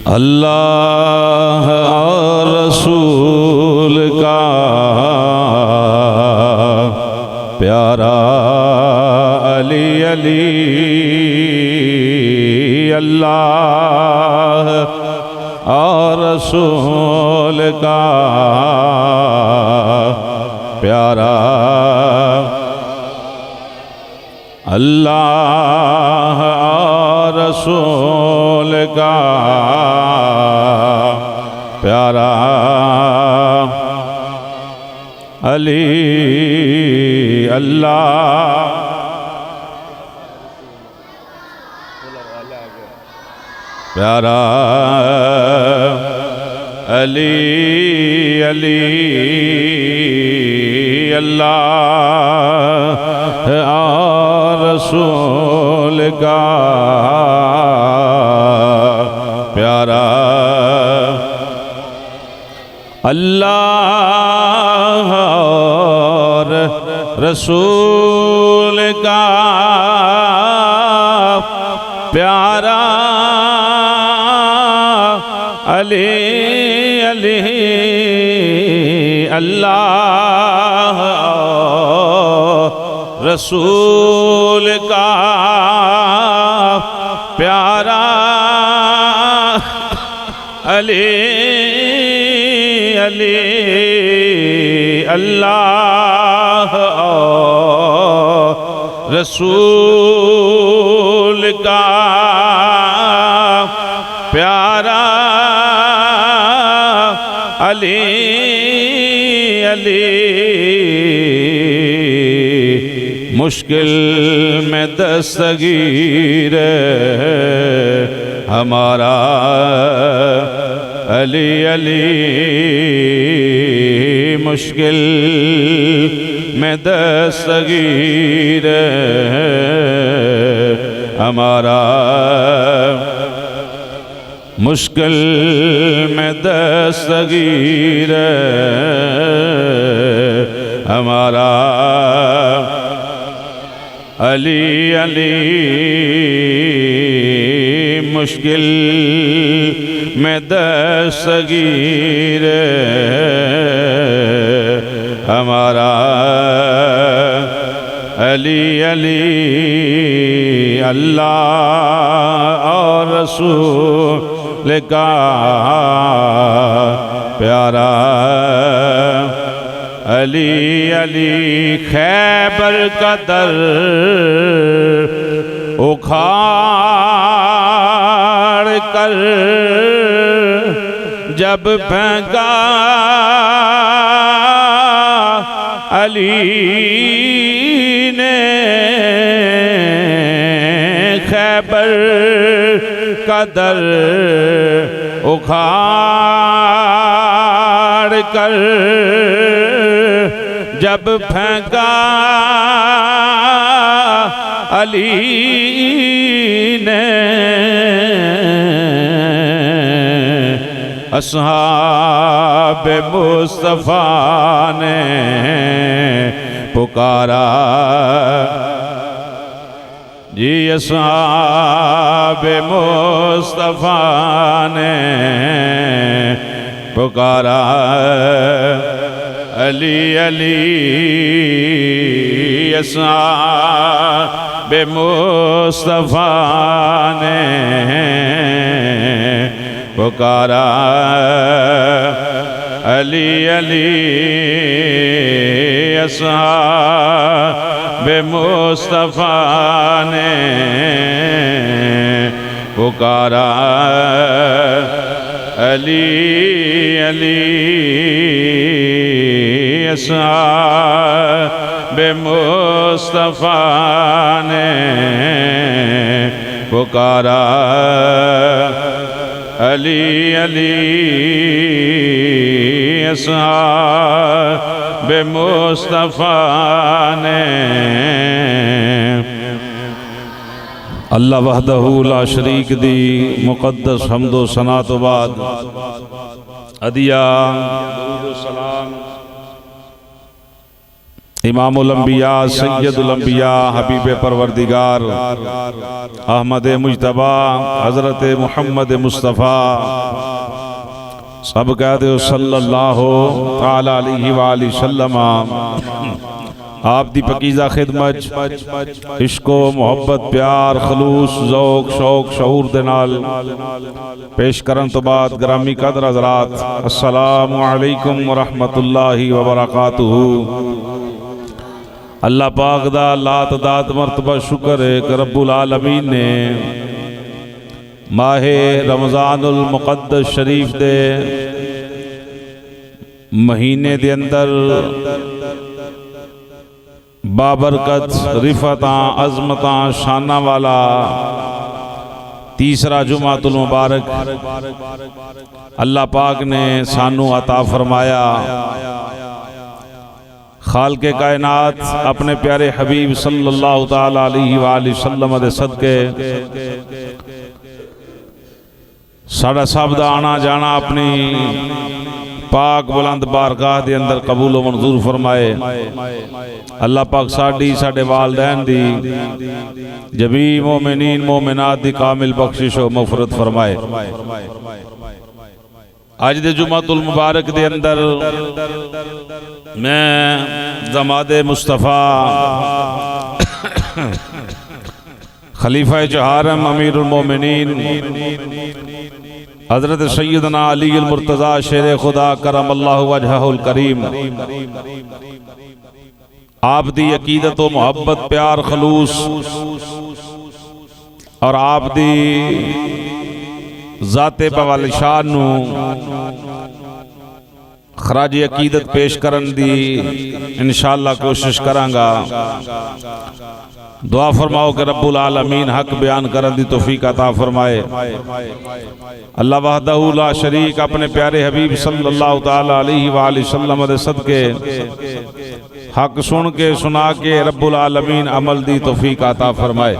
अल्लाह और रसूल का प्यारा अली अली, अल्लाह और रसूल का प्यारा, अल्लाह और रसूल का प्यारा अली, अल्लाह प्यारा अली अली, अल्लाह और रसूल का प्यारा, अल्लाह और रसूल का प्यारा अली अली, अल्लाह रसूल का प्यारा अली अली, अल्लाह रसूल का प्यारा अली अली। मुश्किल में दस्तगीर हमारा अली अली, मुश्किल में दस्तगीर हमारा, मुश्किल में दस्तगीर हमारा अली अली, मुश्किल में दस्तगीर हमारा अली अली, अल्लाह और रसूल का प्यारा अली अली। खैबर का दर उखाड़ कर जब फेंका अली ने, खैबर का दर उखाड़ कर जब फेंका अली ने, अस्हाब मुस्तफ़ा ने पुकारा जी, अस्हाब मुस्तफ़ा ने पुकारा अली अली, अस्हाब मुस्तफ़ा ने पुकारा अली अली, अस्हाब मुस्तफ़ा ने पुकारा अली अली, अस्हाब मुस्तफ़ा ने पुकारा अली अली, अस्हाब मुस्तफ़ा ने। अल्लाह वहदहू ला शरीक दी मुक़द्दस हम्दो सना तो बाद अदिया सलाम इमामुल अंबिया सैयदुल अंबिया हबीब परवरदिगार अहमद मुजतबा हज़रत मुहम्मद मुस्तफ़ा सब कहते हो सल्लल्लाहु तआला अलैहि वसल्लम आप दी पकीज़ा खिदमत इश्को मोहब्बत प्यार खलूस ज़ौक शौक शऊर दे नाल पेश करन तो बाद ग्रामी कदर हज़रात अस्सलामु अलैकुम व रहमतुल्लाहि व बरकातुहू। अल्लाह पाक दा लात दात मर्तबा शुक्र है कि रब्बुल आलमीन ने माहे रमज़ानुल मुक़द्दस शरीफ दे महीने दे अंदर बाबरकत रिफता अज़मता शाना वाला तीसरा जुमातुल मुबारक अल्लाह पाक ने सानू अता फरमाया। खालिक़े कायनात अपने प्यारे हबीब सल्लल्लाहु तआला अलैहि वसल्लम दे सदके साड़ा सब दा आना जाना अपनी पाक बुलंद बारगाह दे अंदर कबूल व मंजूर फरमाए। अल्लाह पाक साडी साडे वालदैन दी जबी मोमिनीन मोमिनात दी कामिल बख्शिश व मग़फ़िरत फरमाए। आज दे जुमातुल मुबारक दे अंदर मैं ज़मादे मुस्तफ़ा खलीफा चहारम अमीरुल मोमिनीन हज़रत सैयदना अली अल मुर्तज़ा शेर खुदा करमल्लाहु वजहुल करीम आप दी अकीदत व मोहब्बत प्यार खलूस और आप दी ज़ाते पवाल शान नू खराज अकीदत पेश करन दी इंशाअल्लाह कोशिश करांगा। दुआ फरमाओ कि रब्बुल आलमीन हक बयान करन दी तौफीक अता फरमाए। अल्लाह वहदहू ला शरीक अपने प्यारे हबीब सल्लल्लाहु तआला अलैहि वसल्लम दे सदके हक सुन के सुना के रब्बुल आलमीन अमल दी तौफीक अता फरमाए।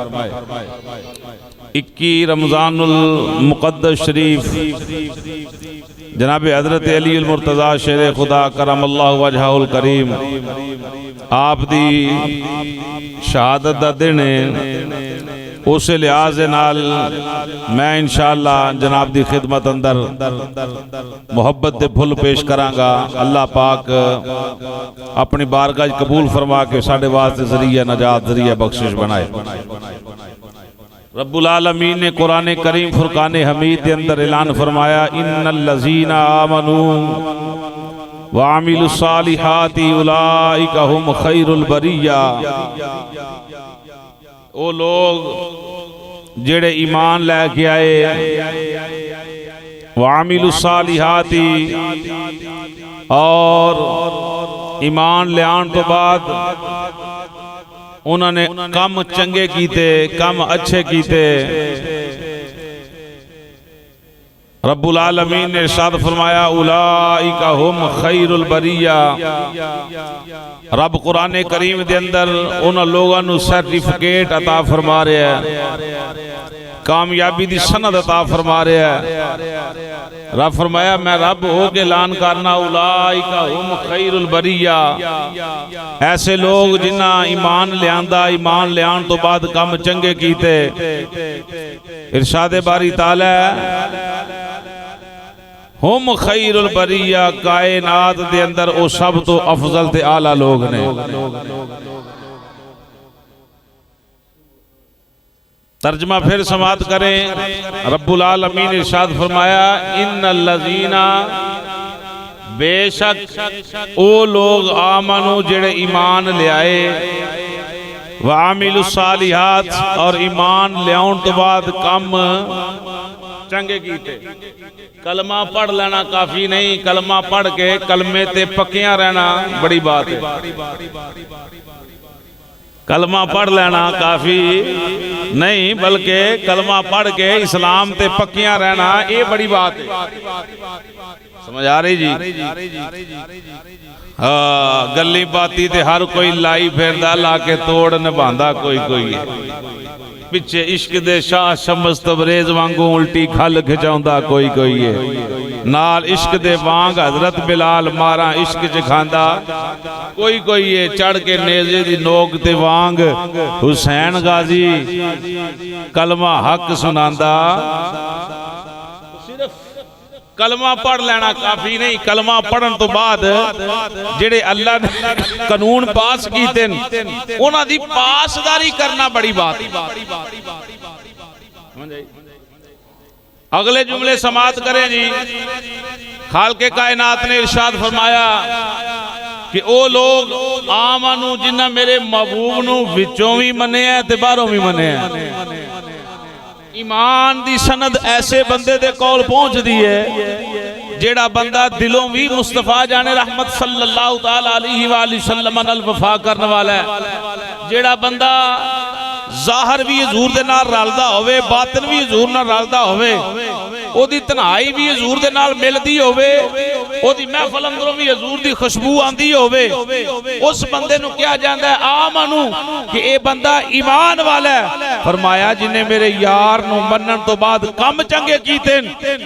21 रमज़ानुल मुक़द्दस शरीफ जनाब हज़रत अली अल मुर्तज़ा शेर खुदा करमल्लाहु वजहुल करीम आप दी शहादत दा दिन है। उस लिहाज नाल मैं इंशाअल्लाह जनाब दी खिदमत अंदर मोहब्बत दे फुल पेश करांगा। अल्लाह पाक अपनी बारगाह कबूल फरमा के साडे वास्ते ज़रिया नजात ज़रिया बख्शिश बनाए। रब्बुल आलमीन ने कुरान करीम फुरकान हमीद के अंदर ऐलान फरमाया इन्नल लज़ीना आमनू व आमिलुस सालिहाति उलाइका हुम खैरुल बरिया। ओ लोग जेड़े ईमान लैके आए व आमिलुस सालिहाति और ईमान लियान तो बाद उन्होंने कम चंगे कीते कम अच्छे कीते। रब्बुल आलमीन ने इरशाद फरमाया उलाइका हुम खैरुल बरिया। रब कुरान करीम के अंदर उन लोगों को सर्टिफिकेट अता फरमा रहा है, कामयाबी दी सनद अता फरमा रहा है। रब फरमाया मैं रब हो के ऐलान करना उलाइका हुम खैरुल बरिया। ऐसे लोग जिन्हें ईमान लियांदा ईमान लियान तो बाद कम चंगे कीते। इरशाद बारी ताला हुम खैरुल बरिया कायनात दे अंदर वो सब तो अफजल ते आला लोग ने। तर्जमा फिर समाप्त करें। रब्बुल आलमीन ने इरशाद फरमाया इन्नल लज़ीना बेशक ओ लोग आमनू जेड़े ईमान ले आए व आमिलुस सालिहात और ईमान लियाउन तो बाद कम चंगे कीते। कलमा पढ़ लेना काफी नहीं, कलमा पढ़ के कलमे ते पक्कियां रहना बड़ी बात है। कलमा पढ़ लेना काफी नहीं बल्कि कलमा पढ़ के इस्लाम ते पक्कियां रहना ये बड़ी बात है। समझ आ रही जी? हाँ, गली बाती ते हर कोई लाई फिरदा ला के तोड़ निभांदा कोई कोई है। पिछे इश्क दे शाह शम्स तबरेज वांगू उल्टी खल खिचाउंदा कोई कोई है, नाल इश्क दे वांग हजरत बिलाल मारा इश्क च खांदा कोई कोई है, चढ़ के नेज़े दी नोक ते वांग हुसैन गाजी कलमा हक सुनांदा। कलमा पढ़ लेना काफी नहीं, कलमा पढ़न तो बाद जेड़े अल्लाह ने कानून पास कीते उन्हां दी पासदारी करना बड़ी बात। अगले जुमले समात करें जी। खालके कायनात ने इरशाद फरमाया कि ओ लोग आमनू जिन्ना मेरे महबूब नू विचों भी मन्निया ते बाहरों भी मन्निया। ईमान दी सनद ऐसे बंदे दे कोल पहुंचदी है जेड़ा बंदा दिलों भी मुस्तफा जाने रहमत सल्लल्लाहु तआला अलैहि वसल्लम नाल वफा करने वाला है। जेड़ा बंदा ज़ाहिर भी हजूर दे नाल रलदा होवे, बातिन भी हजूर नाल रलदा होवे, ओदी तन्हाई भी हजूर दे नाल मिलदी होवे, ओदी महफिल अंदरों भी हजूर दी खुशबू आंदी होवे, उस बंदे नू कहा जांदा है आमनू कि ए बंदा ईमान वाला है। फरमाया जिन्हें मेरे यार नू मनन तो बाद कम चंगे कीते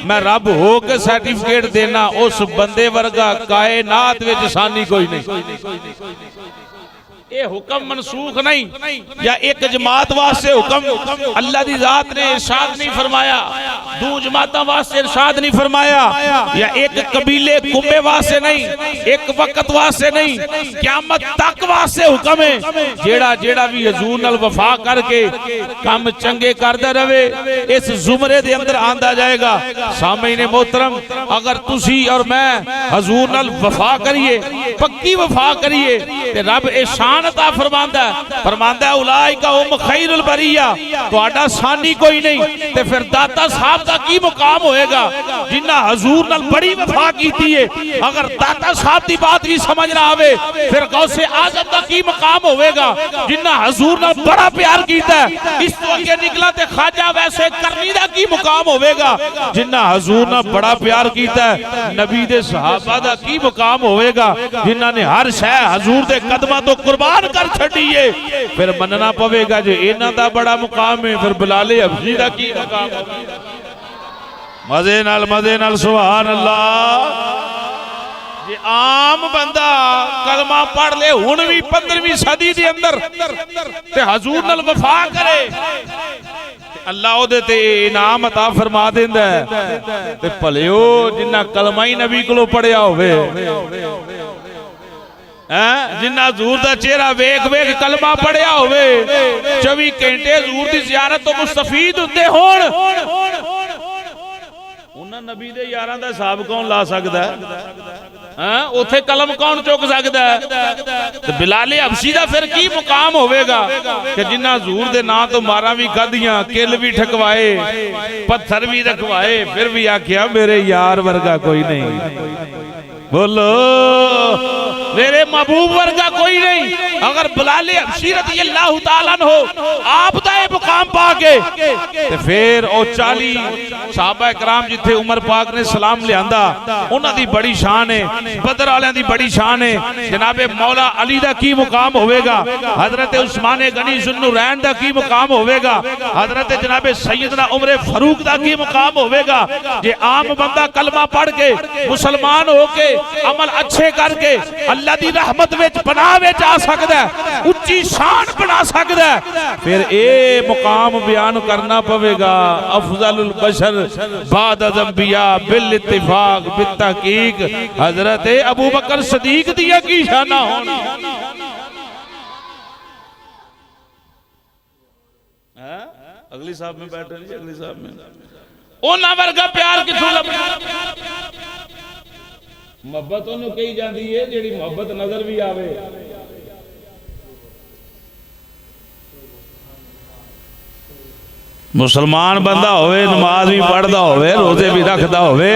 मैं रब हो के सर्टिफिकेट देना, उस बंदे वर्गा कायनात विच सानी कोई नहीं। ये हुक्म मनसूख नहीं या एक जमात वास्ते हुक्म अल्लाह दी जात ने इरशाद नहीं फरमाया, दो जमातां वास्ते इरशाद नहीं फरमाया, या एक कबीले कुंबे वास्ते नहीं, एक वक्त वास्ते नहीं, क़यामत तक वास्ते हुक्म है। जेड़ा जेड़ा भी हजूर नाल वफा करके काम चंगे करदा रहे इस जुमरे दे अंदर आंदा जाएगा। सामईने मोहतरम, अगर तुसी और मैं हजूर नाल वफा करिए, पक्की वफा करिए ते रब एहसान अता फरमांदा उलाइका हुम खैरुल बरिया, तुहाडा सानी कोई नहीं। ते फिर दाता साहब दा की मुकाम होएगा जिन्ना हजूर नाल बड़ी वफा कीती है। अगर दाता साहब दी बात भी समझ ना आवे फिर गौसे आजम दा की मुकाम होएगा जिन्ना हजूर नाल बड़ा प्यार कीता है। इस तो अगे निकला ते ख्वाजा वैसे करनी दा की मुकाम होएगा जिन्ना हजूर नाल बड़ा प्यार कीता है। नबी दे सहाबा दा की मुकाम होएगा जिन्ना ने हर शय हजूर दे कदमां तो कुर्बान कर छड़िए। फिर मनना पवेगा जो इन्हां दा बड़ा मुकाम है, फिर बिलाले हबशी दा की मुकाम होगा। मजे नाल सुभान अल्लाह। जे आम बंदा कलमा पढ़ ले हुण भी 15वीं सदी दे अंदर ते हजूर नाल वफा करे अल्लाह ओदे ते इनाम अता फरमा देंदा है। ते भलियो जिन्ना कलमा ही नबी कोलों पढ़िया होवे, जिन्ना हजूर दा चेहरा वेख वेख कलमा पढ़िया होवे, 24 घंटे हजूर दी ज़ियारत तो मुस्तफीद हुंदे होण, उन्हां नबी दे यारां दा हिसाब कौन ला सकदा है? उथे कलम कौन चुक सकदा है? ते बिलाले हबशी दा फिर की मुकाम होवेगा कि जिन्ना हजूर दे नां तो मारा भी खादियां, किल भी ठकवाए, पत्थर भी रखवाए, फिर भी आखिया मेरे यार वर्गा कोई नहीं। बोलो मेरे महबूब वर्गा कोई नहीं। अगर बिलाल हबशी रज़ी अल्लाह तआला अन्हु आप दा मुकाम पाके ते फिर ओ 40 सहाबा इकराम जिथे उमर पाक ने सलाम लियांदा उन्हां दी बड़ी शान है, बदर वालियां दी बड़ी शान है। जनाबे मौला अली दा की मुकाम होवेगा, हजरत उस्मान गनी ज़ुन्नुरैन दा की मुकाम होवेगा, हजरत जनाबे सैयदना उमर फारूक दा की मुकाम होवेगा। जे आम बंदा कलमा पढ़ के मुसलमान होके अमल अच्छे करके अल्लाह दी रहमत विच पनाह विच आ सकदा है, उच्ची शान बना सकदा है, फिर ए मुकाम बयान करना पवेगा। अफजलुल बशर बाद अंबिया बिल इत्तिफाक बित तहकीक हजरत अबू बकर सदीक दी की शाना होनी। अगली साहब में बैठे नहीं, अगली साहब में ओना वर्गा प्यार किथों लभदा? मोहब्बत उन्होंने कही जाती है जिहड़ी मोहब्बत नजर भी आवे। मुसलमान बंदा होवे, नमाज भी पढ़ता होवे, रोजे भी रखता होवे,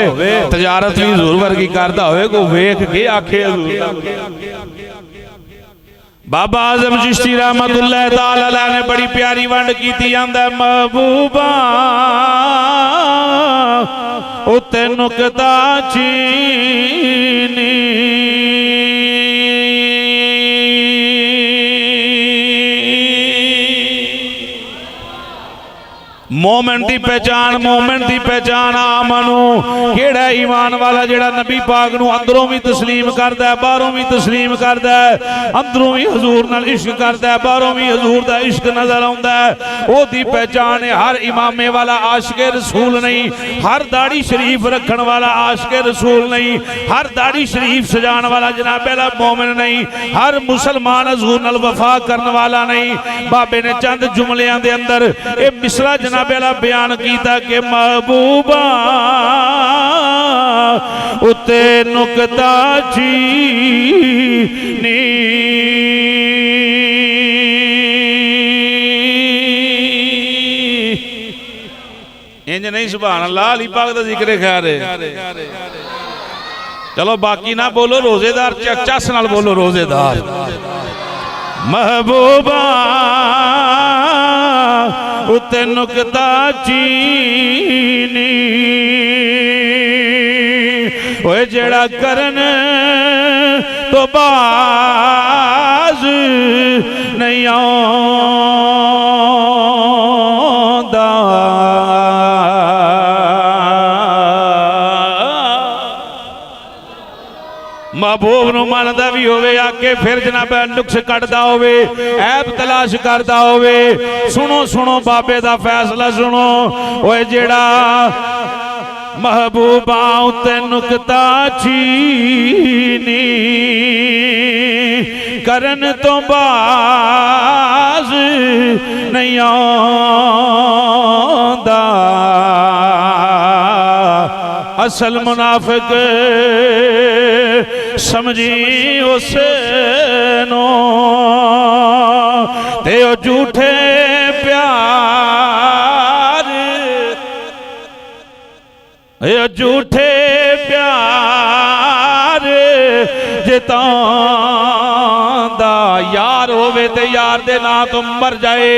तजारत भी हजूर वर्गी करता होवे, कोई वेख के आखे बाबा आजम चिश्ती रहमतुल्लाह तआला अलैह ने बड़ी प्यारी वंड की आंदा महबूबा उते नुकता चीनी मोमिन दी पहचान आमनू केड़ा ईमान वाला जेड़ा नबी पाक नू अंदरों भी तस्लीम करदा है बाहरों भी तस्लीम करदा है, अंदरों भी हजूर नाल इश्क करदा है बाहरों भी हजूर दा इश्क नजर आउंदा है। ओदी पहचान है हर इमामे वाला आशिक रसूल नहीं, हर दाढ़ी शरीफ रखण वाला आशिक रसूल नहीं, हर दाढ़ी शरीफ सजाण वाला जनाब वाला मोमिन नहीं, हर मुसलमान हजूर नाल वफा करने वाला नहीं। बाबे ने चंद जुमलियां दे अंदर ये मिसरा जनाब वाला बयान कीता कि महबूबा उते नुकता चीनी इंज नहीं सुभान अल्लाह अली पाक दा जिक्र खैर है। चलो बाकी ना बोलो रोजेदार चस नाल बोलो रोजेदार। महबूबा उते नुकता चीनी ओए जेड़ा करन तो बाज नहीं आंदा। महबूब नूं मनदा भी होवे आके फिर जनाब नुक्स कटदा होवे ऐब तलाश करदा होवे। सुनो सुनो बाबे दा फैसला सुनो ओए जेड़ा महबूबा उते नुकता चीनी करन तो बाज नहीं आंदा। असल मुनाफिक समझी उसे नो ते ओ झूठे प्यार ये झूठे प्यार जिता यार होवे ते यार दे ना तो मर जाए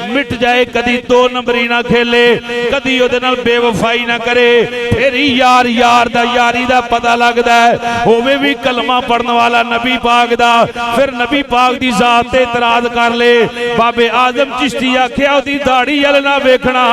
मिट जाए, कदी दो नंबरी ना खेले कदी ओदे नाल बेवफाई ना करे, फिर ही यार यार दा यारी दा पता लगदा है। होवे भी कलमा पढ़ने वाला नबी पाक दा फिर नबी पाक दी जात ते इतराज कर ले। बाबे आजम चिश्ती आख्या ओदी दाढ़ी वल ना वेखना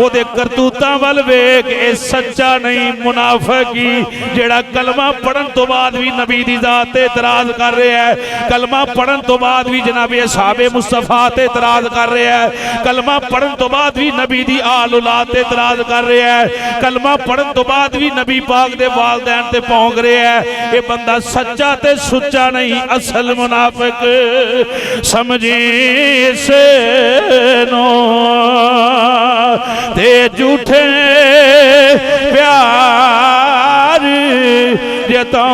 ओदे करतूतां वल वेख, ए सच्चा नहीं मुनाफिक ही जेड़ा कलमा पढ़न तो बाद भी नबी दी जात ते इतराज कर रहा है, कलमा पढ़न तो बाद भी जनाबे साहबे मुस्तफा ते इतराज कर रहा है, कलमा पढ़न तो बाद भी नबी दी आल औलाद ते इतराज कर रहा है, कलमा पढ़न तो बाद भी नबी पाक दे वालदैन ते भौंक रहा है। ये बंदा सच्चा ते सुच्चा नहीं असल मुनाफिक समझी से नो ते झूठे प्यार जतांदा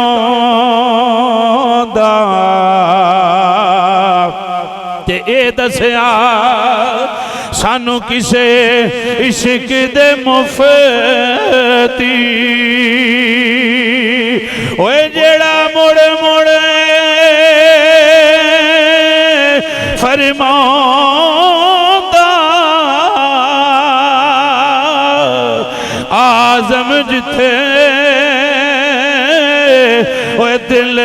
ते ए दसिया सानू किसे इश्क दे मुफ्ती ओए जेड़ा मुड़ मुड़ फरमांदा आजम जिथे ओए दिल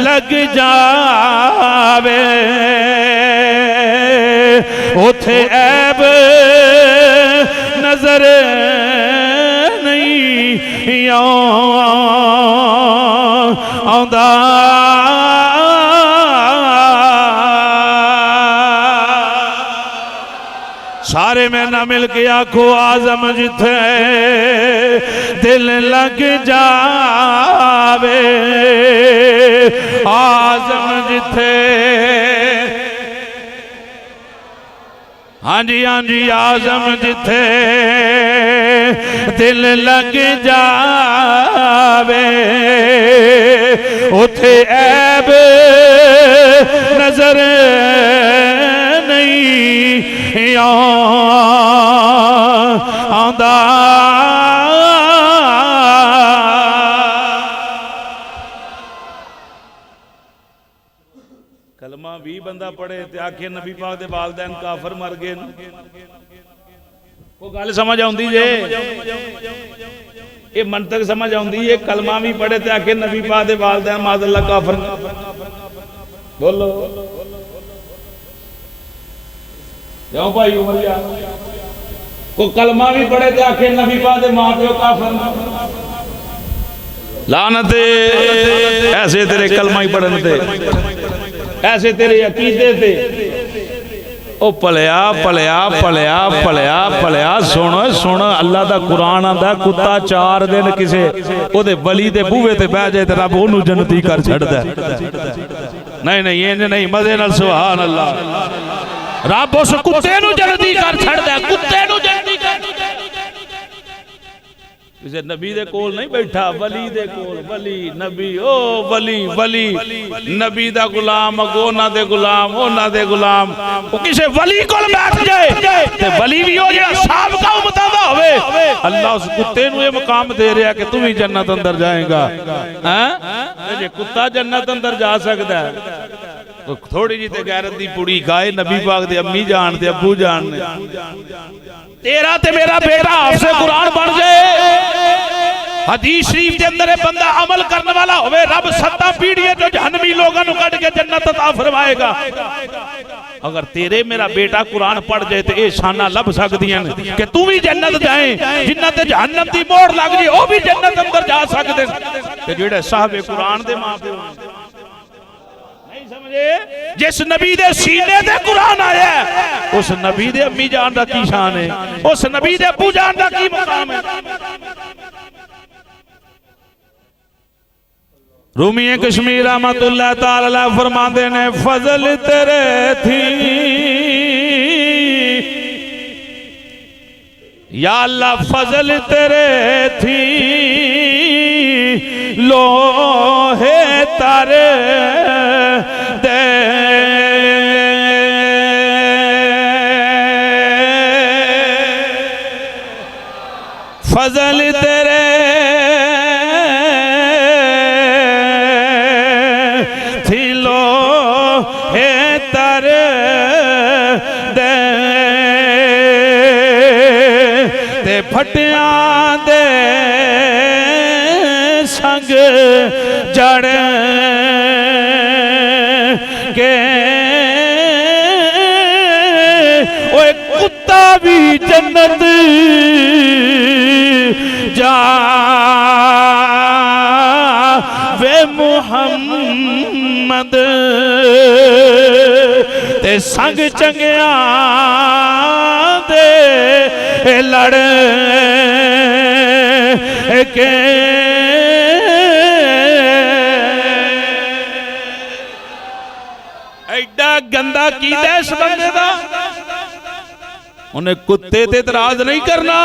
लग जावे उथे ऐब नजर नहीं आंदा। सारे में ना मिल के आखो आजम जिथे दिल लग जावे आजम जिथे हाँ जी आजम जिथे दिल लग जावे उथे ऐब नजर नहीं आंदा। कलमा भी बंदा पढ़े ते आखे नबी पाक दे वालदैन काफर मर गए वो गल समझ आउंदी जे ये मंतक समझ आउंदी है। कलमा भी पढ़े ते आखे नबी पाक दे वालदैन माज़अल्लाह काफर बोलो क्यों भाई उमरिया को कलमा भी पढ़े थे आखिर नबी पाक दे मां प्यो काफिर लानत ऐसे तेरे कलमा ही पढ़न थे ऐसे तेरे अकीदे थे ओ पलिया पलिया पलिया पलिया पलिया सुन सुन अल्लाह दा कुरान आंदा कुत्ता 4 दिन किसे ओदे वली दे बूहे ते बह जाए ते रब ओनू जन्नती कर छड़दा नहीं नहीं ये नहीं मजे नाल सुभान अल्लाह रब उस कुत्ते नू जन्नती कर छड़दा कुत्ते नू जन्नती कर किसी नबी दे कोल नहीं बैठा वली दे कोल वली नबी ओ वली वली नबी दा गुलाम अगो ना दे गुलाम ओ ना दे गुलाम ओ किसे वली कोल बैठ जाए ते वली भी हो जेड़ा साहब का उम्मता दा होवे अल्लाह उस कुत्ते नु ये मकाम दे रहा कि तू भी जन्नत अंदर जाएगा हैं जे कुत्ता जन्नत अंदर जा सकदा है तो थोड़ी जी ते गैरत दी पुड़ी गाए नबी पाक दे अम्मी जान दे अब्बू जान ने तेरा ते मेरा बेटा हाफिज़ कुरान बन जाए हदीस शरीफ के अंदर बंदा अमल करने वाला होवे रब 7 पीढ़ियां जो जहन्नमी लोगों को कट के जन्नत अता फरमाएगा अगर तेरे मेरा बेटा कुरान पढ़ जाए तो ये शाना लभ सकदियां कि तू भी जन्नत जाए जिन्ना ते जहन्नम दी मोड़ लग जाए वो भी जन्नत अंदर जा सकदे ते जेड़े साहबे कुरान दे मां प्यो समझे जिस नबी दे सीने ते कुरान आया उस नबी दे अम्मी जान दा की शान है उस नबी दे अब्बू जान दा की मकाम है रूमी कश्मीर रहमतुल्लाह ताला अलैह फरमाते ने फजल तेरे थी या अल्लाह फजल तेरे थी लोहे तारे दे फजल तेरे थी लोहे तारे दे ते फटिया दे संग जड़ के ओए कुत्ता भी जन्नत जा वे मुहम्मद ते संग चंगिया दे लड़ के एडा गंदा की इस बंदे दा उन्हें कुत्ते ते इतराज नहीं करना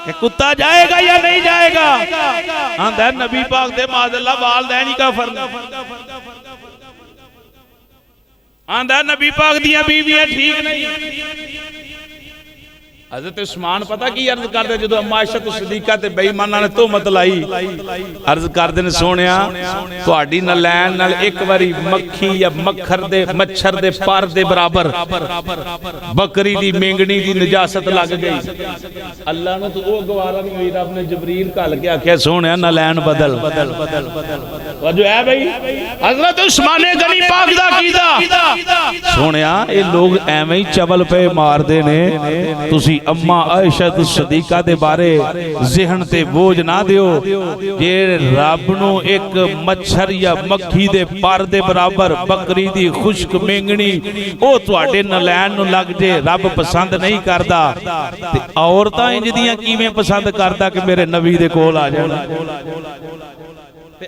कि कुत्ता जाएगा या नहीं जाएगा आंदा नबी पाक दे माज़अल्लाह वालदैन ही काफिर आंदा नबी पाक दियां बीवियां ठीक नहीं हज़रत उस्मान पता की अर्ज करदे जदों अम्मा आयशा सिद्दीक़ा ते बेईमानां ने तोहमत लाई अर्ज करदे ने सोहणिया तुहाडी नलैन नाल एक बारी मक्खी या मच्छर दे पर दे बराबर बकरी दी मेंगनी दी नजासत लग गई अल्लाह ने तो वो गवारा नहीं हुई रब ने जबरील घल के आख्या सोहणिया नलैन बदल जो है भाई हज़रत उस्मान गनी पाक दा कीदा सोहणिया ये लोग एवें ही चवल पे मारदे ने तुसी अम्मा आयशा सिद्दीक़ा दे बारे ज़हन ते बोझ ना दियो जे रब नू एक मच्छर या मक्खी दे पर दे बराबर बकरी दी खुश्क मेंगनी ओ तुहाडे नलैन नू लग जे रब पसंद नहीं करदा ते औरतां इंज दियां किवें पसंद करदा कि मेरे नबी दे कोल आ जाण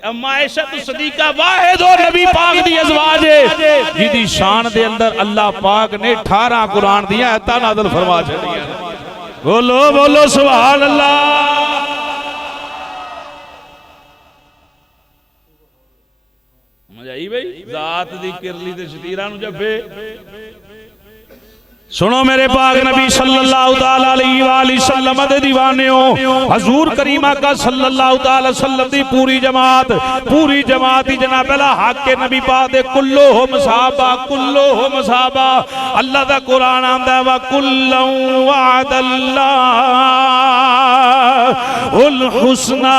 अम्मा आयशा सिद्दीक़ा वाहिद और नबी पाक दी अज़वाज है जिदी शान दे अंदर अल्लाह पाक ने 18 कुरान दी आयतां नाज़िल फरमा छड़ियां बोलो बोलो सुभान अल्लाह मजा आई भाई जात दी किरली ते शतीरा नु जब्बे सुनो मेरे पाक नबी सल्लल्लाहु ताला अलैहि वसल्लम दे दीवानियों हजूर करीमा का सल्लल्लाहु ताला वसल्लम दी पूरी जमात ही जनाब अला हक के नबी पाक दे कुल्लुहुम सहाबा अल्लाह दा कुरान आंदा वा कुल्लु वअदल्लाहुल हुस्ना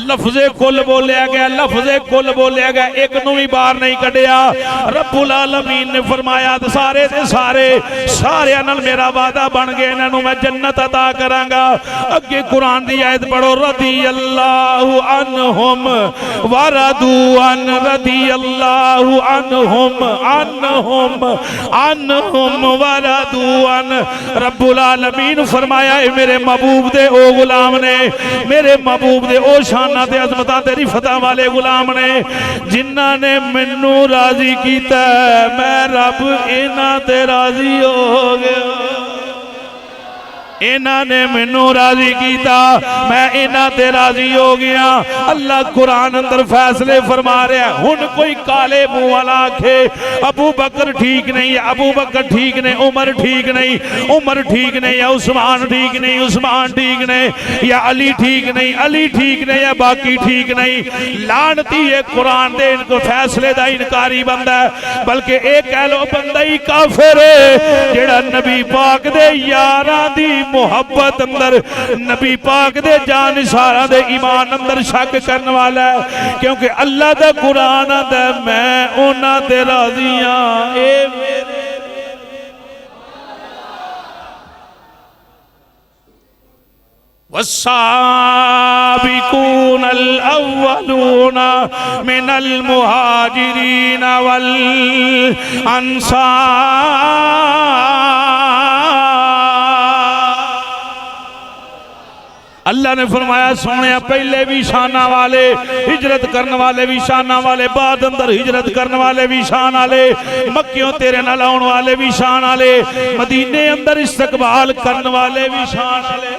लफ्ज़े कुल बोलिया गया, लफ्ज़े कुल बोलिया गया, एक नू भी बाहर नहीं कढ़िया। रब्बुल आलमीन ने फरमाया सारे दे सारे सारियां नाल मेरा वादा बन गया, इन्हां नू मैं जन्नत अता करांगा। अगे कुरान दी आयत पढ़ो, रदियल्लाहु अन्हुम वरदू अन, रदियल्लाहु अन्हुम अन्हुम अन्हुम वरदू अन। रब्बुल आलमीन फरमाया मेरे महबूब दे ओ गुलाम ने, मेरे महबूब दे ओ शाना ते अजमता ते रिफता वाले गुलाम ने, जिन्हां ने मैनू राजी कीता, मैं रब इन्हां ते राजी हो गया। इन्हां ने मैनू राजी कीता, मैं इन्हां ते राजी हो गया। अल्लाह कुरान अंदर फैसले फरमा रहा। हुण कोई काले मुंह वाला आखे अबू बकर ठीक नहीं है, अबू बकर ठीक नहीं, उमर ठीक नहीं, उमर ठीक नहीं है, उस्मान ठीक नहीं, उस्मान ठीक नहीं, या अली ठीक नहीं, अली ठीक नहीं, या बाकी ठीक नहीं। लानती है कुरान दे इनको फैसले दा इनकारी बंदा है, बल्कि एक कह लो बंदा ही काफिर है जेड़ा नबी पाक दे यारां दी मुहब्बत अंदर, नबी पाक दे जान सारा दे ईमान अंदर शक करने वाला है। क्योंकि अल्लाह दा कुरान आंदा मैं उन्हां ते राजी हां, ए मेरे वस्साबिकूनल अव्वलूना मिनल मुहाजिरीन वल अंसार। अल्लाह ने फरमाया सोने पहले भी शाना वाले, हिजरत करने वाले भी शाना वाले, बाद अंदर हिजरत करने वाले भी शान वाले, मक्कियों तेरे नाल आउण वाले भी शान वाले, मदीने अंदर इस्तकबाल करने वाले भी शान वाले।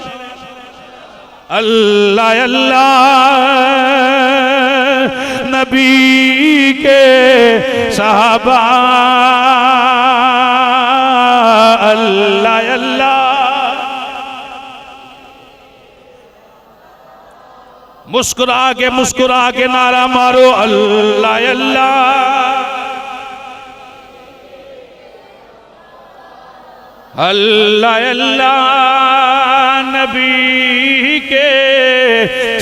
अल्लाह अल्लाह नबी के सहाबा, अल्लाह अल्लाह मुस्कुरा के नारा मारो, अल्लाह अल्लाह अल्लाह अल्लाह नबी के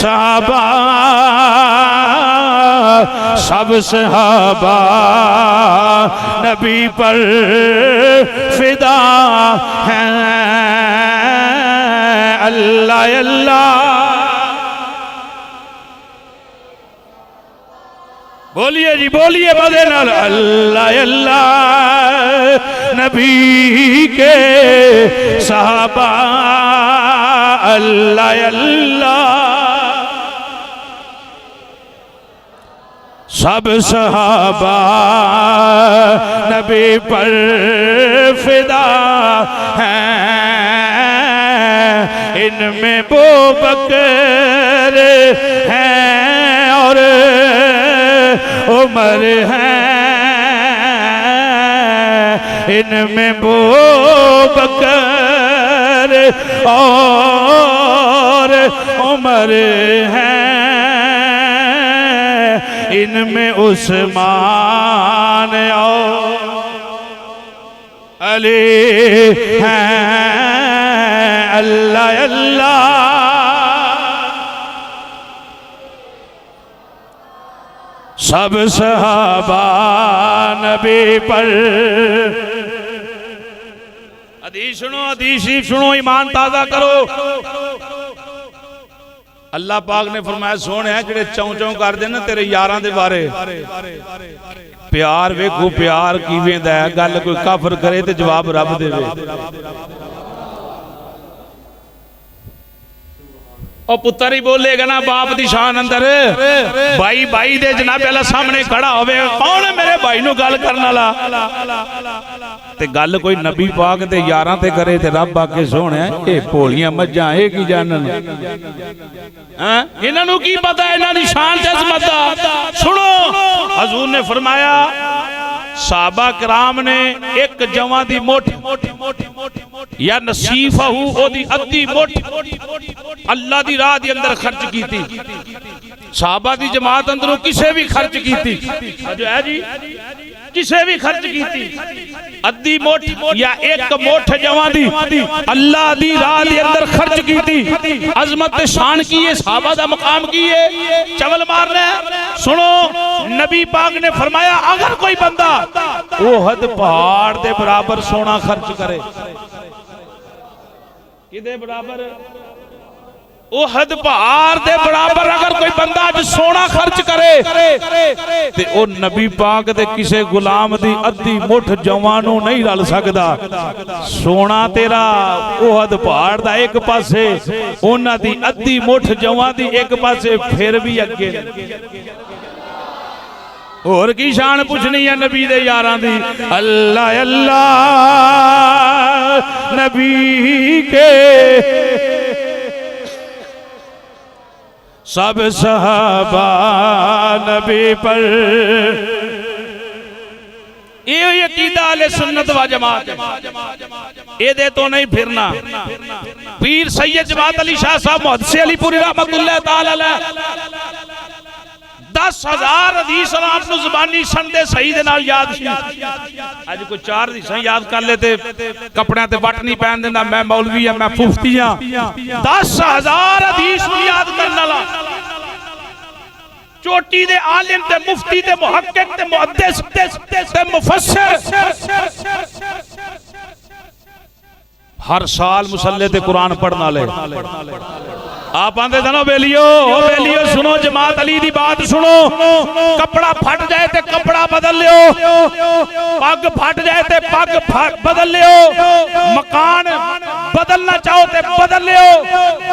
सहाबा, सब सहाबा नबी पर फिदा हैं। अल्लाह अल्लाह बोलिए जी, बोलिए मजे नाल, अल्लाह अल्लाह नबी के सहाबा, अल्लाह अल्लाह सब सहाबा नबी पर फिदा हैं। इनमें वो बकर हैं और उमर हैं, इनमें वो बकर और उमर हैं, इनमें उस्मान और अली हैं। अल्लाह अल्लाह सब सहाबा नबी पर। हदीस सुनो, हदीस सुनो, ईमान ताजा करो। अल्लाह पाक ने फरमाया सोने जेड़े चौं चौं कर दे ना तेरे यारां दे बारे, प्यार वेखो प्यार किवें दा है। गल कोई काफर करे ते जवाब रब देवे। और पुत्र ही बोलेगा ना बाप दी शान अंदर, भाई भाई दे जनाब अल्लाह सामने खड़ा होवे, कौन है मेरे भाई नू गल करन वाला, ते गल कोई नबी पाक दे यारां ते करे ते रब आके सोहणे ए भोलियां मज्जां ए की जानन, हां इन्हां नू की पता इन्हां दी शान ते अजमत दा। सुनो हजूर ने फरमाया साहबा कराम ने एक जवां दी मुठ या नसीफहू ओदी अद्धी मुठ अल्लाह दी राह दे अंदर खर्च कीती। साहबा दी जमात अंदरों किसे भी खर्च कीती, जो है जी किसे भी खर्च कीती। अद्धी मुठ या एक मुठ जवां दी अल्लाह दी राह दे अंदर खर्च की थी। अजमत शान की है, सहाबा दा मकाम की है, चवल मारना है। सुनो नबी पाक ने फरमाया अगर कोई बंदा ओहद पहाड़ दे बराबर सोना खर्च करे, किदे बराबर? ओहद पहाड़ दे बराबर अगर कोई बंदा अज सोना खर्च करे ते ओ नबी पाक दे किसे गुलाम दी अद्धी मुठ जवां नूं नहीं रल सकदा। सोना तेरा ओहद पहाड़ दा एक पासे, ओना दी अद्धी मुठ जवां दी एक पासे, फिर भी अगे। और की शान पुछनी है नबी दे यारां दी। अल्लाह अल्लाह नबी के सब सहाबा नबी पर। ये अकीदा अहले सुन्नत व जमात है, दे तो नहीं फिरना। पीर सैयद जमात अली शाह साहब मुहद्दिस अलीपुरी रहमतुल्लाह ताला अलैह 10,000 हदीस आपको जुबानी संदे सही दे नाल याद सी। अज कोई 4 हदीसां याद कर ले ते कपड़ियां ते वट नहीं पहन देंदा, मैं मौलवी हां, मैं मुफ्ती हां। 10,000 हदीस याद करने वाला चोटी दे आलिम ते मुफ्ती ते मुहक्किक ते मुहद्दिस ते मुफस्सिर, हर साल मुसल्ले ते कुरान पढ़ने वाले। आप आंदे थे ना बेलियो सुनो जमात अली दी बात सुनो। कपड़ा फट जाए ते कपड़ा बदल लियो, पग फट जाए ते पग बदल लियो, मकान बदलना चाहो ते बदल लियो,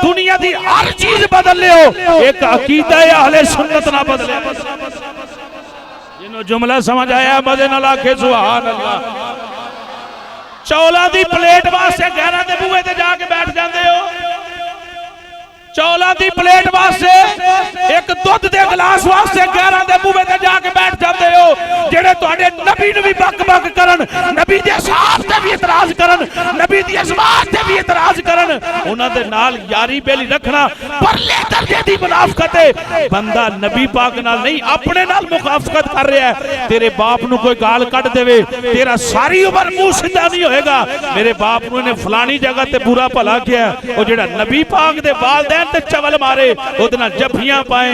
दुनिया दी हर चीज बदल लियो, एक अकीदा है अहले सुन्नत ना बदले। जिन्हों जुमला समझ आया मजे नाल आखे सुभान अल्लाह। चौला दी प्लेट वास्ते गहरा दे बूहे ते जाके बैठ जाते हो, चौला दी प्लेट वास्ते एक दुध दे गिलास वास्ते गहरा दे बूहे ते जाके बैठ जाते हो। जेड़े तुहाडे नबी नूं भी बक बक करन, नबी दे साथ ते भी इतराज करन, नबी दी अज़मात ते भी इतराज करन, उन्हां दे नाल यारी बेली रखना परले दर्जे दी मुनाफकत है। बंदा नबी पाक नाल नहीं अपने नाल मुखाफकत कर रहा है। तेरे बाप नूं कोई गाल कट देवे, तेरा सारी उम्र मुंह सीधा नहीं होएगा। मेरे बाप नूं इहने फलानी जगह ते बुरा भला किया, ओ जेड़ा नबी पाक दे वालदैन ते चवल मारे, ओदे नाल जफियां पाए।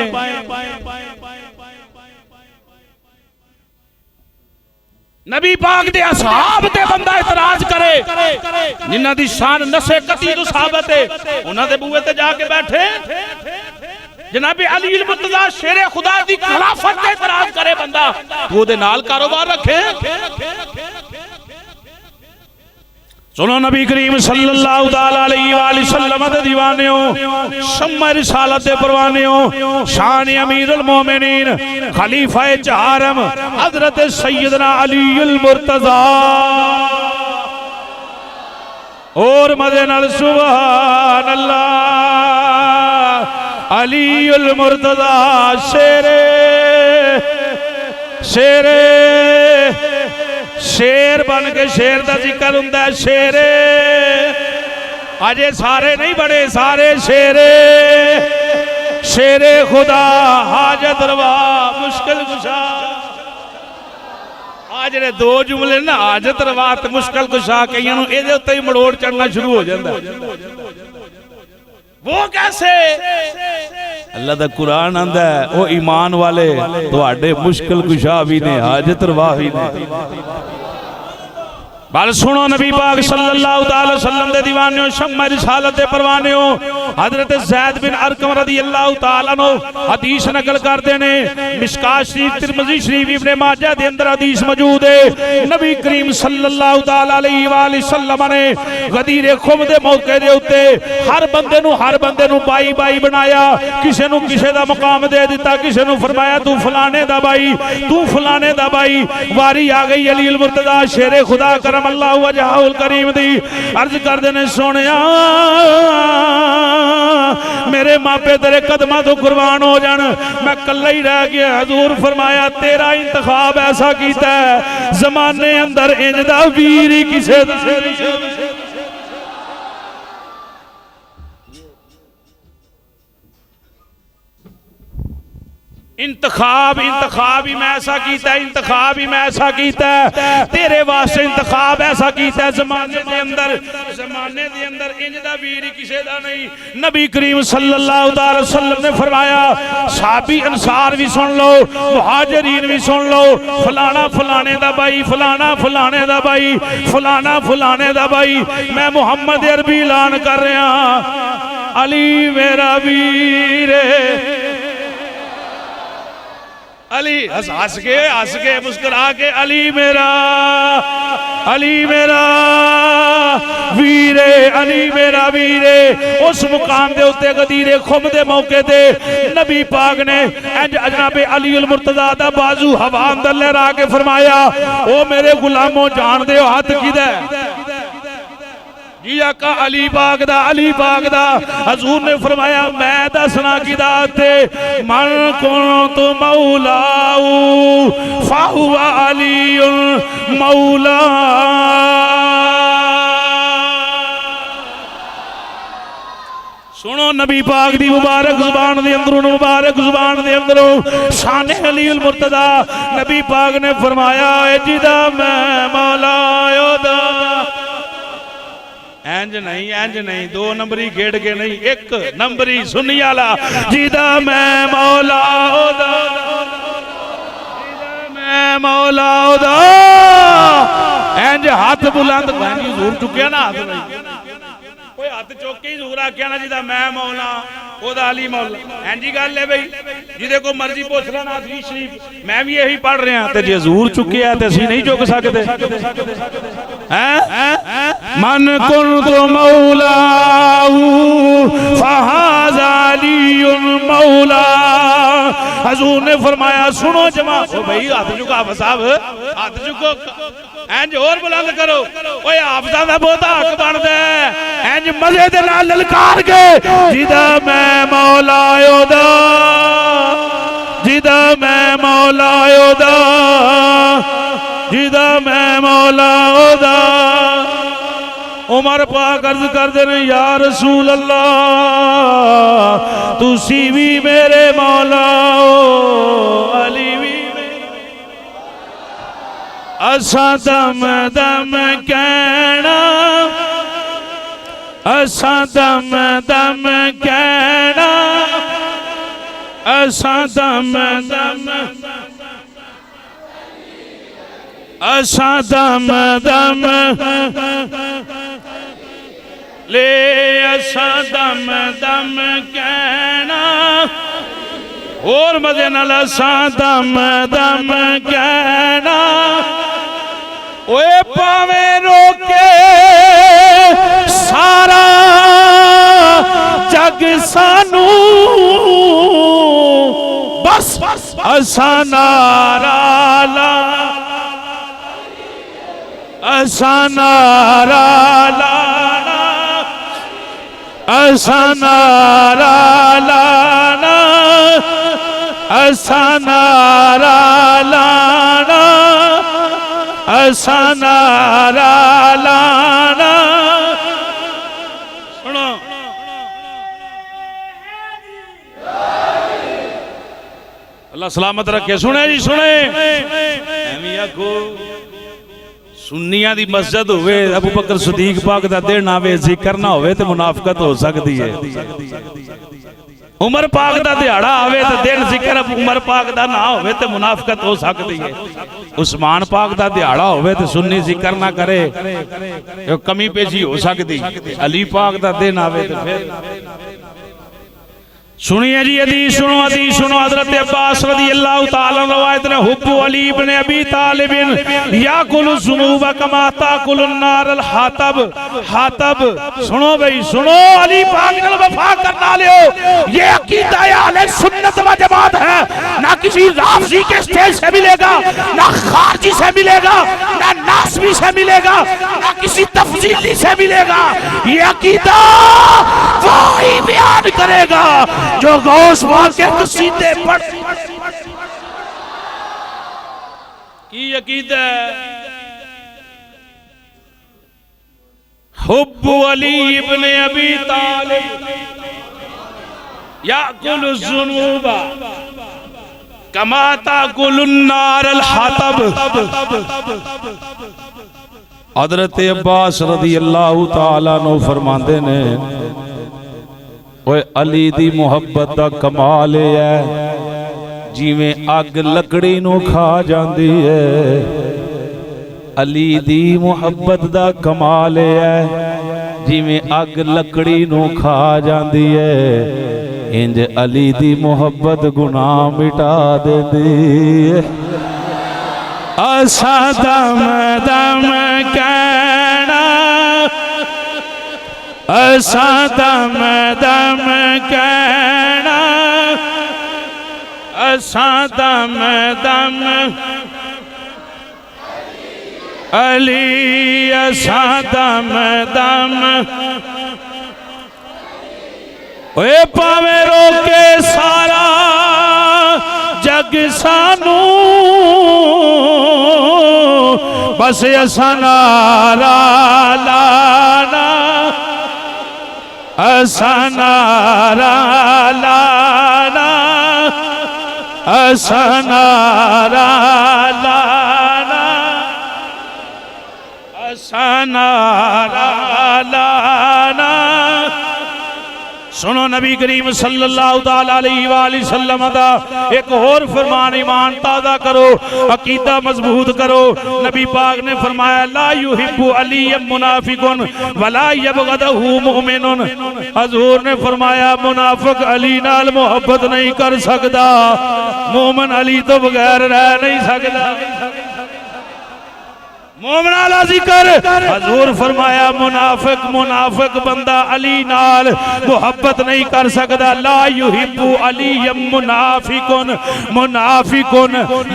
नबी पाक दे असहाब ते बंदा इतराज करे, जिन्हां दी शान नसे कती तो साबित है, उन्हां दे बूहे ते जाके बैठे। जनाब अली मुर्तजा शेरे खुदा दी खिलाफत ते इतराज करे बंदा, ओदे नाल कारोबार रखे। सुनो नबी करीम सल्लल्लाहु अलैहि वसल्लम दे दीवानियों, शम्मा रिसालत दे परवानियों, शान अमीरुल मोमिनीन खलीफा चारम हजरत सैयदना अलीउल मुर्तजा। और मजे नाल सुभान अल्लाह। अलीउल मुर्तजा शेरे शेरे शेर बन के शेर का जिक्र हुंदा है। शेरे अजे सारे नहीं बने, सारे शेरे शेरे खुदा हाजत रवा मुश्किल कुशा। आज जेडे दो जुमले ना हाजत रवा ते मुश्किल कुशा, कईयां नूं इहदे उत्ते ही मड़ोड़ चढ़ना शुरू हो जाता है। वो कैसे? अल्लाह दा कुरान आंदा है, वो ईमान वाले तुहाडे मुश्किल कुशा भी ने, हाजत रवा भी ने। बाल सुनो नबी पाक सल्लल्लाहु अलैहि वसल्लम दे दीवानियों, शम्मा रिसालत दे परवानियों, हजरत ज़ैद बिन अरकम रज़ियल्लाहु ताला अन्हु हदीस नकल करते ने। मिशकात शरीफ, तिरमिज़ी शरीफ, इब्ने माजा दे अंदर हदीस मौजूद है। नबी करीम सल्लल्लाहु अलैहि वसल्लम ने गदीर खुम दे मौके दे उत्ते हर बंदे नूं बाई बाई बनाया, किसे नूं किसे दा मकाम दे दिता, किसे नूं फरमाया तू फलाने दा बाई, तू फलाने दा बाई। वारी आ गई अली मुर्तजा शेरे खुदा कर अल्लाह वजहुल करीम दी। अर्ज कर देने सोनिया मेरे मापे तेरे कदमां तो कुर्बान हो जान, मैं कल्ला ही रह गया। हजूर फरमाया तेरा इंतखाब ऐसा कीता है, जमाने अंदर इंज दा वीर ही किसे इंतखाब ही मैं ऐसा कीता है, इंतखाब ही मैं ऐसा कीता है, तेरे वास्ते इंतखाब ऐसा कीता है। जमाने दे अंदर इंज दा वीर किसे दा नहीं। नबी करीम सल्लल्लाहु अलैहि वसल्लम ने फरमाया, साहबी अंसार भी सुन लो, मुहाजिरीन भी सुन लो, फलाना फलाने दा भाई, फलाना फलाने दा भाई, फलाना फलाने दा भाई। मैं मुहम्मद अरबी ऐलान कर रहा, अली मेरा वीर, अली हंस के मुस्कुरा के, अली मेरा वीरे, अली मेरा वीरे। उस मुकाम दे उत्ते गदीरे खुम दे मौके ते नबी पाक ने इंज जनाबे अली उल मुर्तजा दा बाजू हवा अंदर लहरा के फरमाया, ओ मेरे गुलामों जान दे हाथ किदा जी आका अली पाक दा। हजूर ने फरमाया, मैं दसना किदा ते, मन कुन्तु मौलाऊ फाहुवा अलीउल मौला। सुनो नबी पाक दी मुबारक जुबान दे अंदरों शान अली उल मुर्तजा। नबी पाक ने फरमाया, जिदा मैं मौला ओदा, इंज नहीं, दो नंबरी खेड़ के नहीं, एक नंबरी सुन्नी वाला, जिदा मैं मौला ओदा, इंज हाथ बुलंद हजूर चुकिया ना, कोई हाथ चुक के हजूर आख्या ना, जिदा मैं मौला ओदा अली मौला। इंजी गल है भाई, जिदे को मर्जी पूछ लेना हदीस शरीफ, मैं भी यही पढ़ रहा, ते जे हजूर चुकिया ते असीं नहीं चुक सकते हैं। मन कुन्तु मौलाहू फहाज़ा अलीउल मौला। हजूर ने फरमाया, सुनो जमा, ओ भाई हाथ चुका, हाफिज़ साहब हाथ चुको, इंज और बुलंद करो, ओए हाफिज़ां दा बहुता हक बनदा है। इंज मजे दे नाल ललकार के, जिदा मैं मौला ओदा, जिदा मैं मौला ओदा, जिदा मैं मौला ओदा। उमर पाक अर्ज करदे ने, या रसूल अल्लाह तुसी भी मेरे मौला ओ, अली भी असा दम दम कहना, असा दम दम कहना, असा दम दम, असा दम दम ले, असा दम दम कहना, और मजे नाल असा दम दम कहना। ओए पावे रोके सारा जग सानू, बस असा नारा ला, असा नारा लाना, असा नारा लाना, असा नारा लाना, असा नारा लाना। सुनो अल्लाह सलामत रखे। सुने जी सुने, एवं आखो सुन्नियां दी मस्जिद होवे, अबू बकर सिद्दीक पाक दा दिन आवे, जिक्र ना होवे ते मुनाफिकत हो सकती है। उमर पाक दा दिहाड़ा आवे ते दिन जिक्र उमर पाक दा ना होवे ते मुनाफिकत हो सकती है। उस्मान पाक दा दिहाड़ा होवे ते सुन्नी जिक्र ना करे, कमी पेशी हो सकती। अली पाक दा दिन आवे ते फिर सुनिए जी हदीस सुनो हजरत अब्बास रज़ी अल्लाह ताला रवायत ने, हुब्बु अली इब्न अबी तालिब याकुलु ज़ुनूब कमा ताकुलु नार अल हातब। हातब सुनो भाई सुनो, अली पाक नाल वफा करना लियो, ये अकीदा अहले सुन्नत व जमात है। ना किसी राफ़ज़ी के स्टेज से मिलेगा, ना खारजी से मिलेगा, ना नासबी से मिलेगा, ना किसी तफसीली से मिलेगा। ये अकीदा वही बयान करेगा जो गौस पाक के कसीदे पढ़ की अकीदा। हुब्बु अली इब्न अबी तालिब याकुलु ज़ुनूबा कमा ताकुलुन्नार अल हतब। हजरत अब्बास रदी अल्लाह तआला नो फरमांदे ने ओए अली दी मुहब्बत दा कमाल है जिवें अग लकड़ी नू खा जांदी है। अली दी मुहब्बत दा कमाल है जिवें अग लकड़ी नू खा जांदी है। इंज अली दी मुहब्बत गुनाह मिटा देंदी है। असा दम दम कहना, असा दम दम कहना, असा दम दम अली, असा दम दम ओए पावे रोके सारा जग सानू, बस असा नारा लाना, असा नारा लाना, असा नारा लाना, असा नारा लाना। सुनो नबी करीम सल्लल्लाहु अलैहि वसल्लम दा एक और फरमान, ईमान ताज़ा करो, अकीदा मजबूत करो। नबी पाक ने फरमाया ला युहिब्बु अलिय्यम मुनाफिकुन वला यबगदहु मुमिनुन। हजूर ने फरमाया मुनाफिक अली नाल मोहब्बत नहीं कर सकता, मोमिन अली तो बगैर रह नहीं सकता। मोमिन वाला जिक्र हजूर फरमाया मुनाफिक मुनाफिक बंदा अली नाल मोहब्बत नहीं कर सकता। ला युहिब्बु अलिय्यम मुनाफिकुन, मुनाफिकुन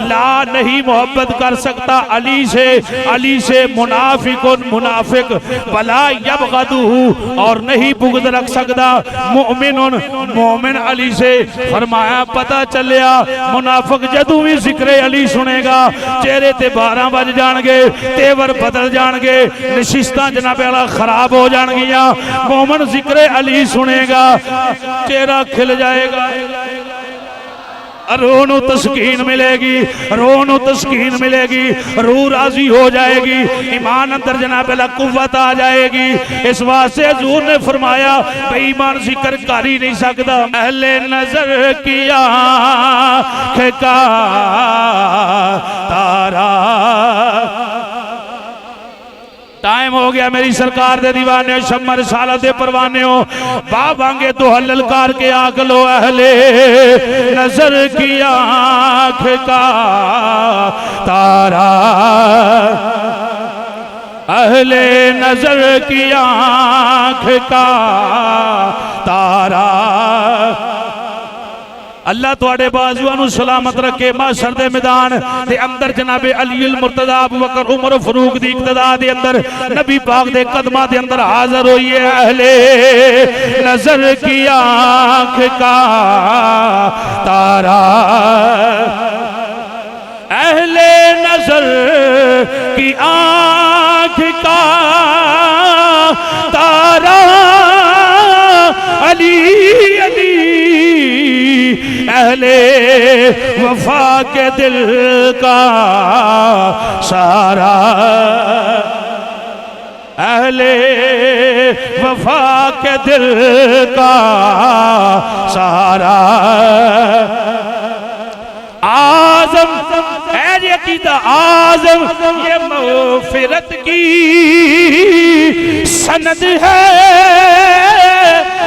ला नहीं मोहब्बत कर सकता अली से मुनाफिकुन मुनाफिक, वला यबगदुहु और नहीं बुग़्ज़ रख सकता मुमिनुन मोमिन अली से। फरमाया पता चलिया मुनाफिक जदों भी जिक्र अली सुनेगा चेहरे ते 12 बज जाणगे, तेवर बदल जाएंगे, नशिस्तां जनाब वाला खराब हो जाएंगियां। मोमिन जिक्र अली सुनेगा चेहरा खिल जाएगा, रूह नू तस्कीन मिलेगी, रूह नू तस्कीन मिलेगी, रूह राजी हो जाएगी, ईमान अंदर जनाब वाला कुव्वत आ जाएगी। इस वास्ते हजूर ने फरमाया बेईमान जिक्र कर ही नहीं सकता। अहले नजर की आँख का तारा, टाइम हो गया मेरी सरकार दे दीवाने शम्मा रिसालत दे परवाने हो, बा भांगे तो हल्लल कार के आंख लो। अहले नजर की आंख का तारा, अहले नजर की आंख का तारा। अल्लाह तुहाडे बाजुआं नू सलामत रखे। महशर दे मैदान दे अंदर जनाबे अलीउल मुर्तज़ा अबू बकर उमर फरूक दी इक्तदा दे अंदर नबी पाक दे कदमां दे अंदर हाजिर होइए। अहले नजर की आंख का तारा, अहले नजर की आंख का तारा, अली अली अहले वफा के दिल का सारा, अहले वफा के दिल का सारा। आज़म है ये अकीदा, आज़म ये मग़फ़िरत की सनद है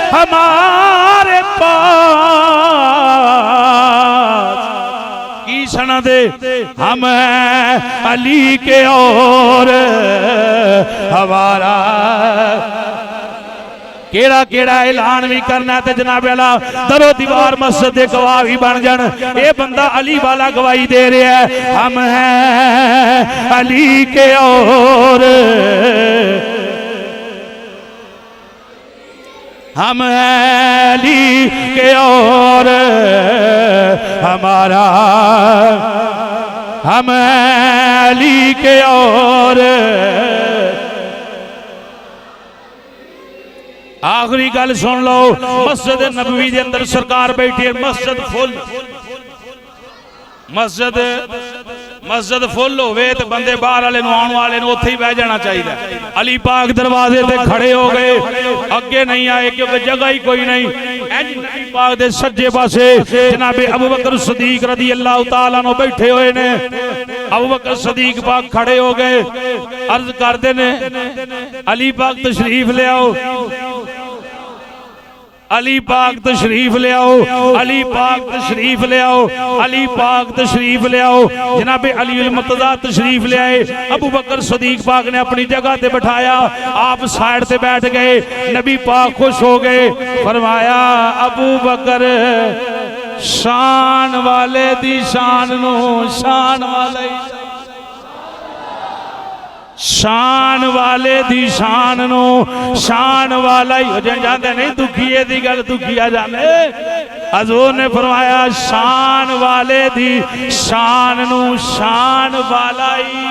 हमारे पास। की सनद हम अली के और हमारा केड़ा केड़ा ऐलान भी करना ते जनाब वाला दरो दीवार मस्जिद दे गवाह भी बन जान। ये बंदा अली वाला गवाही दे रहा है, हम हैं अली के और हम हैं अली के और हमारा, हम हैं अली के और। आखिरी गल सुन लो, मस्जिद नबवी के अंदर सरकार बैठी है, मस्जिद फुल मस्जिद फुल होवे ते बंदे बाहर वाले आने वाले उत्थे ही बह जाना चाहिए। अली पाक दरवाजे ते खड़े हो गए, अगे नहीं आए क्योंकि जगह ही कोई नहीं। नबी पाक दे सज्जे पासे जनाबे अबू बकर सदीक रदी अल्लाह तआला अन्हु बैठे हुए ने। अबू बकर सदीक पाक खड़े हो गए, अर्ज करते ने अली पाक तशरीफ ले आओ, अली पाक तशरीफ ले आओ, अली पाक तशरीफ ले आओ, अली पाक तशरीफ ले आओ। जनाबे अली उल मुर्तज़ा तशरीफ ले आए। अबू बकर सदीक पाक ने अपनी जगह ते बैठाया, आप साइड ते बैठ गए। नबी पाक खुश हो गए, फरमाया अबू बकर शान वाले दी शान नो शान वाले, शान वाले दी शान नो शान वाला ही जाते नहीं। दुखिए दी गल दुखिया जाने। हजूर ने फरमाया शान वाले दी शान नो शान वाला ही।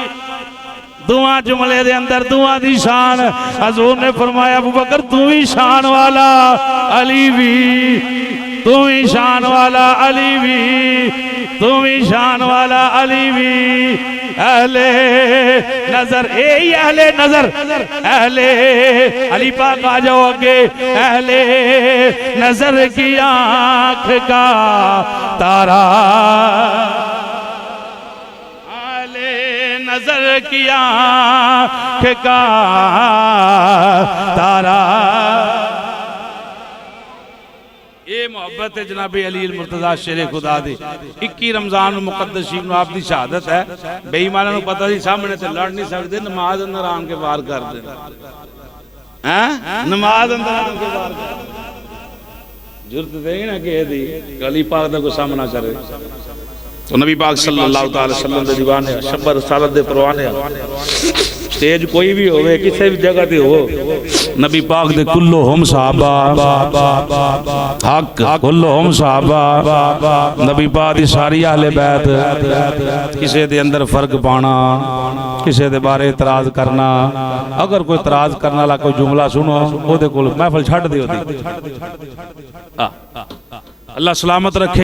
दुआ जुमले दे अंदर दुआ दी शान। हजूर ने फरमाया अबू बकर तू ही शान वाला, अली भी तू ही शान वाला, अली भी तू ही शान वाला, अली भी। अहले नजर ए अहले नजर, अहले अली पाक आ जाओ आगे। अहले नजर की आंख का तारा, अहले नजर की आंख का तारा। ये मोहब्बत है जनाबे अली मुर्तज़ा शेरे खुदा दी। 21 रमजान मुकद्दस शरीफ आप दी शहादत है। बेईमानां नूं पता सी सामने ते लड़ नहीं सकते, नमाज अंदर आन के वार कर दे हैं, नमाज अंदर आन के वार कर जरूरत देगी ना कि दी अली पाक दा कोई सामना करे। तो नबी पाक सल्लल्लाहु अलैहि वसल्लम दे दीवाने शब्बर सालत दे परवाने। स्टेज कोई भी होवे, किसी भी जगह ते हो, नबी पाक दे कुल्लो हम सहाबा हक, कुल्लो हम सहाबा नबी पाक दी सारी अहले बैत। किसी दे अंदर फर्क पाना, किसी दे बारे इतराज करना। अगर कोई इतराज करने वाला कोई जुमला सुनो ओदे कोल महफिल छड्ड दिओ। अल्लाह सलामत रखे।